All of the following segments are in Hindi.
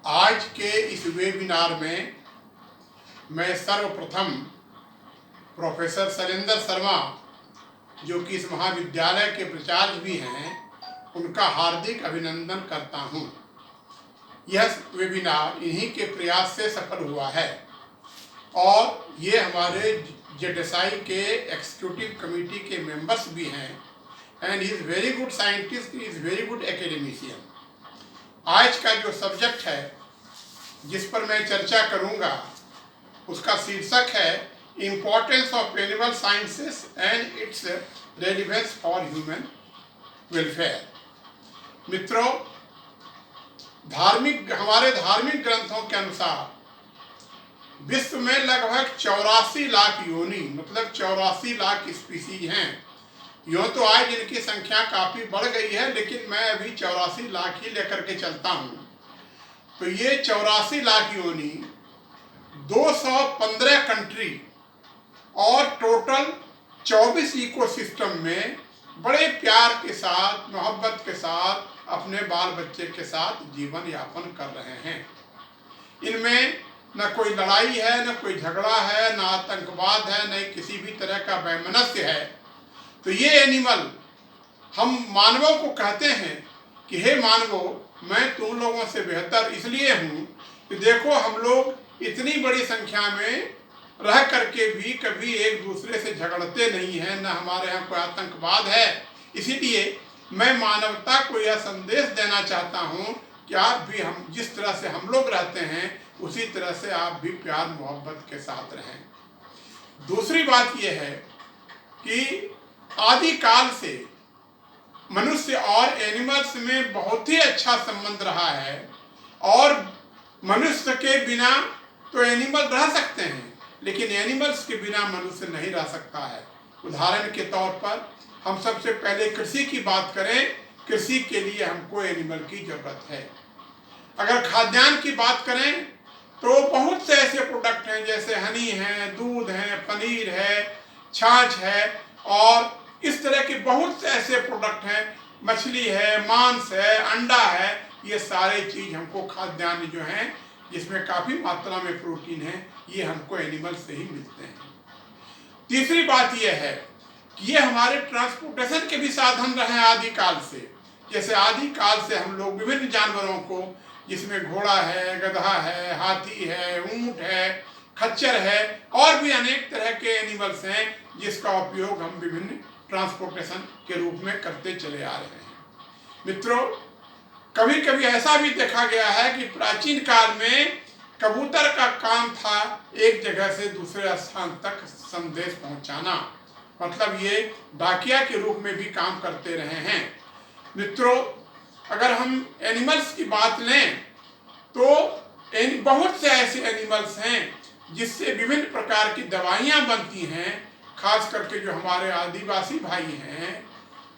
आज के इस वेबिनार में मैं सर्वप्रथम प्रोफेसर शैलेंद्र शर्मा, जो कि इस महाविद्यालय के प्राचार्य भी हैं, उनका हार्दिक अभिनंदन करता हूं। यह वेबिनार इन्हीं के प्रयास से सफल हुआ है और ये हमारे जेडएसआई के एग्जीक्यूटिव कमेटी के मेंबर्स भी हैं and he is very good scientist, he is very good academician. आज का जो सब्जेक्ट है जिस पर मैं चर्चा करूंगा उसका शीर्षक है importance of animal sciences and its relevance for human welfare. मित्रों, हमारे धार्मिक ग्रंथों के अनुसार विश्व में लगभग 84 लाख योनि मतलब 84 लाख स्पीसीज हैं। यूँ तो आज इनकी संख्या काफ़ी बढ़ गई है, लेकिन मैं अभी 84 लाख ही लेकर के चलता हूँ। तो ये 84 लाख योनि 215 कंट्री और टोटल 24 इकोसिस्टम में बड़े प्यार के साथ, मोहब्बत के साथ, अपने बाल बच्चे के साथ जीवन यापन कर रहे हैं। इनमें न कोई लड़ाई है, न कोई झगड़ा है, न आतंकवाद है, न किसी भी तरह का वैमनस्य है। तो ये एनिमल हम मानवों को कहते हैं कि हे मानवों, मैं तुम लोगों से बेहतर इसलिए हूँ कि देखो हम लोग इतनी बड़ी संख्या में रह करके भी कभी एक दूसरे से झगड़ते नहीं हैं, न हमारे यहाँ कोई आतंकवाद है। इसीलिए मैं मानवता को यह संदेश देना चाहता हूँ कि आप भी हम जिस तरह से हम लोग रहते हैं उसी तरह से आप भी प्यार मोहब्बत के साथ रहें। दूसरी बात यह है कि आदि काल से मनुष्य और एनिमल्स में बहुत ही अच्छा संबंध रहा है और मनुष्य के बिना तो एनिमल रह सकते हैं, लेकिन एनिमल्स के बिना मनुष्य नहीं रह सकता है। उदाहरण के तौर पर हम सबसे पहले कृषि की बात करें, कृषि के लिए हमको एनिमल की जरूरत है। अगर खाद्यान्न की बात करें तो बहुत से ऐसे प्रोडक्ट हैं जैसे हनी है, दूध है, पनीर है, छाछ है और इस तरह के बहुत से ऐसे प्रोडक्ट हैं, मछली है, मांस है, अंडा है। ये सारे चीज हमको खाद्यान्न जो हैं जिसमें काफ़ी मात्रा में प्रोटीन है, ये हमको एनिमल से ही मिलते हैं। तीसरी बात यह है कि ये हमारे ट्रांसपोर्टेशन के भी साधन रहे आदिकाल से। जैसे आदिकाल से हम लोग विभिन्न जानवरों को, जिसमें घोड़ा है, गधा है, हाथी है, ऊंट है, खच्चर है और भी अनेक तरह के एनिमल्स हैं जिसका उपयोग हम विभिन्न ट्रांसपोर्टेशन के रूप में करते चले आ रहे हैं। मित्रों, कभी कभी ऐसा भी देखा गया है कि प्राचीन काल में कबूतर का काम था एक जगह से दूसरे स्थान तक संदेश पहुंचाना, मतलब ये डाकिया के रूप में भी काम करते रहे हैं। मित्रों, अगर हम एनिमल्स की बात लें तो बहुत से ऐसे एनिमल्स हैं जिससे विभिन्न प्रकार की दवाइयाँ बनती हैं। खास करके जो हमारे आदिवासी भाई हैं,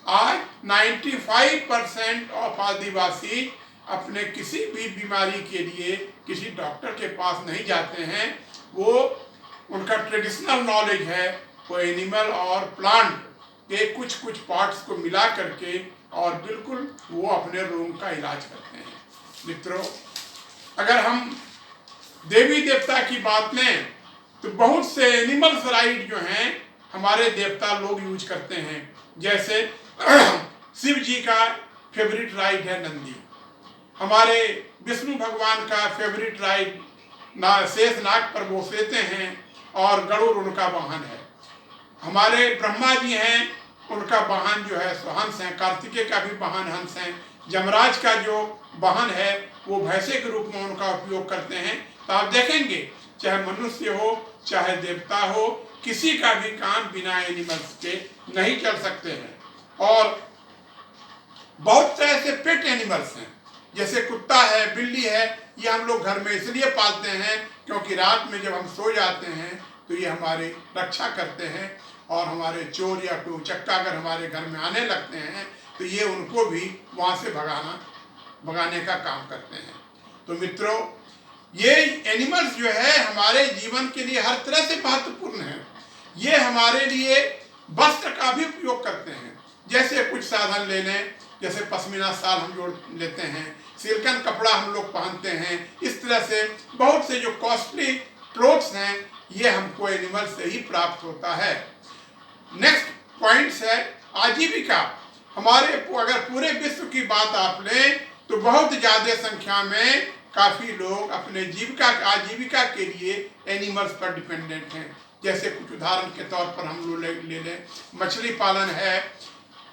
आज 95% ऑफ आदिवासी अपने किसी भी बीमारी के लिए किसी डॉक्टर के पास नहीं जाते हैं। वो उनका ट्रेडिशनल नॉलेज है, वो एनिमल और प्लांट के कुछ पार्ट्स को मिला करके और बिल्कुल वो अपने रोग का इलाज करते हैं। मित्रों, अगर हम देवी देवता की बात लें तो बहुत से एनिमल्स राइट जो हैं हमारे देवता लोग यूज करते हैं। जैसे शिव जी का फेवरेट राइड है नंदी, हमारे विष्णु भगवान का फेवरेट राइड शेषनाग पर वो सेते हैं और गरुड़ उनका वाहन है। हमारे ब्रह्मा जी हैं, उनका वाहन जो है सो हंस है। कार्तिकेय का भी वाहन हंस है। यमराज का जो वाहन है वो भैंसे के रूप में उनका उपयोग करते हैं। तो आप देखेंगे चाहे मनुष्य हो चाहे देवता हो, किसी का भी काम बिना एनिमल्स के नहीं चल सकते हैं। और बहुत से ऐसे पेट एनिमल्स हैं जैसे कुत्ता है, बिल्ली है, ये हम लोग घर में इसलिए पालते हैं क्योंकि रात में जब हम सो जाते हैं तो ये हमारी रक्षा करते हैं और हमारे चोर या टोचक्का अगर हमारे घर में आने लगते हैं तो ये उनको भी वहाँ से भगाने का काम करते हैं। तो मित्रों, ये एनिमल्स जो है हमारे जीवन के लिए हर तरह से महत्वपूर्ण है। ये हमारे लिए वस्त्र का भी उपयोग करते हैं। जैसे कुछ साधन ले लें, जैसे पश्मीना शाल हम जोड़ लेते हैं, सिल्कन कपड़ा हम लोग पहनते हैं। इस तरह से बहुत से जो कॉस्टली क्लोथ्स हैं ये हमको एनिमल से ही प्राप्त होता है। नेक्स्ट पॉइंट्स है आजीविका। हमारे अगर पूरे विश्व की बात आप लें तो बहुत ज्यादा संख्या में काफी लोग अपने आजीविका के लिए एनिमल्स पर डिपेंडेंट हैं। जैसे कुछ उदाहरण के तौर पर हम लोग ले लें, मछली पालन है,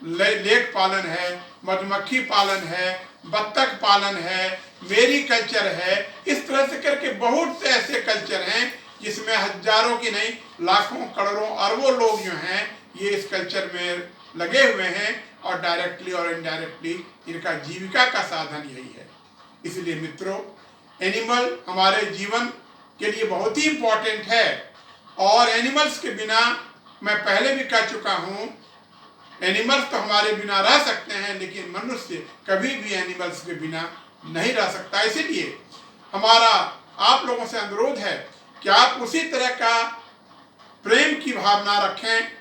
लेक पालन है, मधुमक्खी पालन है, बत्तख पालन है, मेरी कल्चर है। इस तरह से करके बहुत से ऐसे कल्चर हैं जिसमें हजारों की नहीं लाखों करोड़ों अरबों लोग जो हैं ये इस कल्चर में लगे हुए हैं और डायरेक्टली और इनडायरेक्टली इनका जीविका का साधन यही है। इसलिए मित्रों, एनिमल हमारे जीवन के लिए बहुत ही इम्पोर्टेंट है और एनिमल्स के बिना, मैं पहले भी कह चुका हूँ, एनिमल्स तो हमारे बिना रह सकते हैं लेकिन मनुष्य कभी भी एनिमल्स के बिना नहीं रह सकता। इसीलिए हमारा आप लोगों से अनुरोध है कि आप उसी तरह का प्रेम की भावना रखें,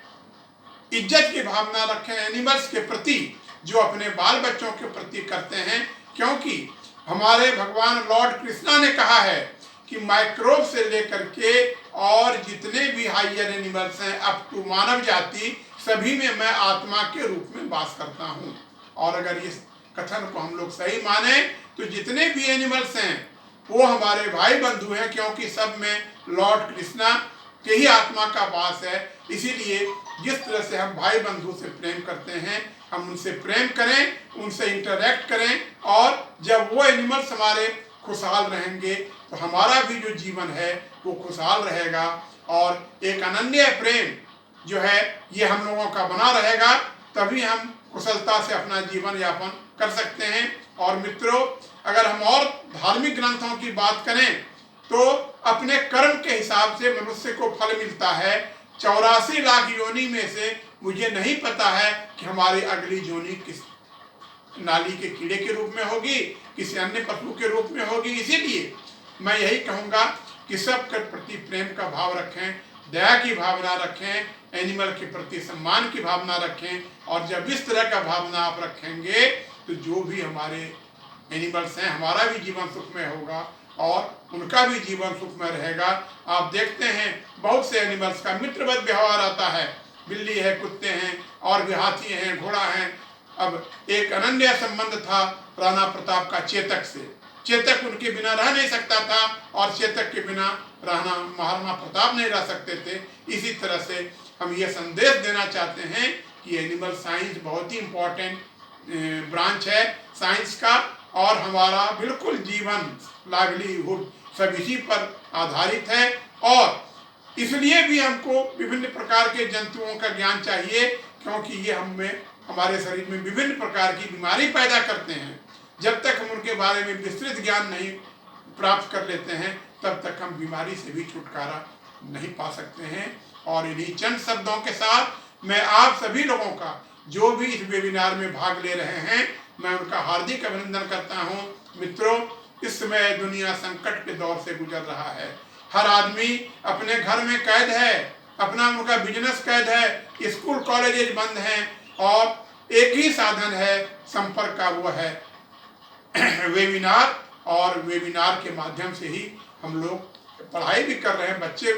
इज्जत की भावना रखें एनिमल्स के प्रति जो अपने बाल बच्चों के प्रति करते हैं, क्योंकि हमारे भगवान लॉर्ड कृष्णा ने कहा है कि माइक्रोब से लेकर के और जितने भी हायर एनिमल्स हैं अप टू मानव जाति, सभी में मैं आत्मा के रूप में वास करता हूँ। और अगर इस कथन को हम लोग सही माने तो जितने भी एनिमल्स हैं वो हमारे भाई बंधु हैं, क्योंकि सब में लॉर्ड कृष्णा के ही आत्मा का वास है। इसीलिए जिस तरह से हम भाई बंधु से प्रेम करते हैं हम उनसे प्रेम करें, उनसे इंटरेक्ट करें, और जब वो एनिमल्स हमारे खुशहाल रहेंगे तो हमारा भी जो जीवन है वो खुशहाल रहेगा और एक अनन्य प्रेम जो है ये हम लोगों का बना रहेगा। तभी हम कुशलता से अपना जीवन यापन कर सकते हैं। और मित्रों, अगर हम और धार्मिक ग्रंथों की बात करें तो अपने कर्म के हिसाब से मनुष्य को फल मिलता है। 84 लाख योनि में से मुझे नहीं पता है कि हमारी अगली योनि किस नाली के कीड़े के रूप में होगी, किसी अन्य पशु के रूप में होगी। इसीलिए मैं यही कहूँगा कि सबके प्रति प्रेम का भाव रखें, दया की भावना रखें, एनिमल के प्रति सम्मान की भावना रखें। और जब इस तरह का भावना आप रखेंगे तो जो भी हमारे एनिमल्स हैं हमारा भी जीवन सुखमय होगा और उनका भी जीवन सुखमय रहेगा। आप देखते हैं बहुत से एनिमल्स का मित्रवत व्यवहार आता है, बिल्ली है, कुत्ते हैं और भी हाथी हैं, घोड़ा हैं। अब एक अनन्य संबंध था राणा प्रताप का चेतक से। चेतक उनके बिना रह नहीं सकता था और चेतक के बिना महाराणा प्रताप नहीं रह सकते थे। इसी तरह से हम ये संदेश देना चाहते हैं कि एनिमल साइंस बहुत ही इम्पोर्टेंट ब्रांच है साइंस का, और हमारा बिल्कुल जीवन लाइवलीहुड सब इसी पर आधारित है। और इसलिए भी हमको विभिन्न प्रकार के जंतुओं का ज्ञान चाहिए, क्योंकि ये हमें हमारे शरीर में विभिन्न प्रकार की बीमारी पैदा करते हैं। जब तक हम उनके बारे में विस्तृत ज्ञान नहीं प्राप्त कर लेते हैं तब तक हम बीमारी से भी छुटकारा नहीं पा सकते हैं। और इन्हीं चंद शब्दों के साथ मैं आप सभी लोगों का जो भी इस वेबिनार में भाग ले रहे हैं मैं उनका हार्दिक अभिनंदन करता हूं। मित्रों, इस समय दुनिया संकट के दौर से गुजर रहा है। हर आदमी अपने घर में कैद है, अपना उनका बिजनेस कैद है, स्कूल कॉलेजेस बंद हैं और एक ही साधन है संपर्क का, वो है वेबिनार। और वेबिनार के माध्यम से ही हम लोग पढ़ाई भी कर रहे हैं। बच्चे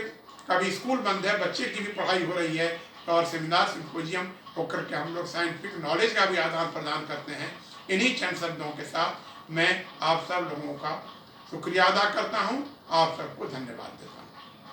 का भी स्कूल बंद है, बच्चे की भी पढ़ाई हो रही है और सेमिनार सिम्पोजियम होकर के हम लोग साइंटिफिक नॉलेज का भी आदान प्रदान करते हैं। इन्हीं चंद शब्दों के साथ मैं आप सब लोगों का शुक्रिया अदा करता हूँ, आप सबको धन्यवाद देता हूँ।